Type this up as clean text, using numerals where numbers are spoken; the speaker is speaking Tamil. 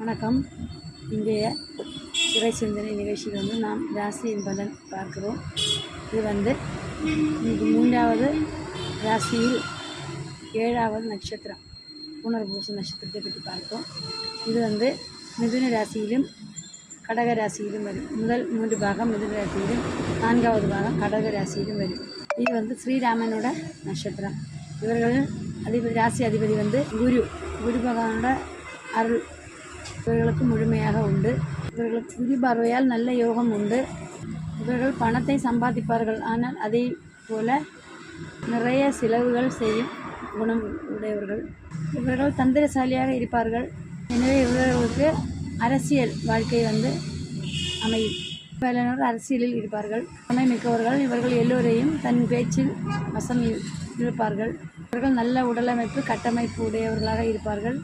வணக்கம். இன்றைய துறை சிந்தனை நிகழ்ச்சியில் நாம் ராசியின் பலன் பார்க்கிறோம். இது இன்னைக்கு 3வது ராசியில் 7வது நட்சத்திரம் புனர்பூச நட்சத்திரத்தை பற்றி பார்ப்போம். இது மிதுன ராசியிலும் கடக ராசியிலும் வரும். முதல் 3 பாகம் மிதுன ராசியிலும் 4வது பாகம் கடக ராசியிலும் வரும். இது ஸ்ரீராமனோட நட்சத்திரம். இவர்கள் ராசி அதிபதி குரு பகவானோட அருள் இவர்களுக்கு முழுமையாக உண்டு. இவர்களுக்கு குரு பார்வையால் நல்ல யோகம் உண்டு. இவர்கள் பணத்தை சம்பாதிப்பார்கள். ஆனால் அதே போல நிறைய செலவுகள் செய்யும் குணம் உடையவர்கள். இவர்கள் தந்திரசாலியாக இருப்பார்கள். எனவே இவர்களுக்கு அரசியல் வாழ்க்கை அமையும். பலர் அரசியலில் இருப்பார்கள். மிக்கவர்கள். இவர்கள் எல்லோரையும் தன் பேச்சில் வசம் இருப்பார்கள். இவர்கள் நல்ல உடலமைப்பு கட்டமைப்பு உடையவர்களாக இருப்பார்கள்.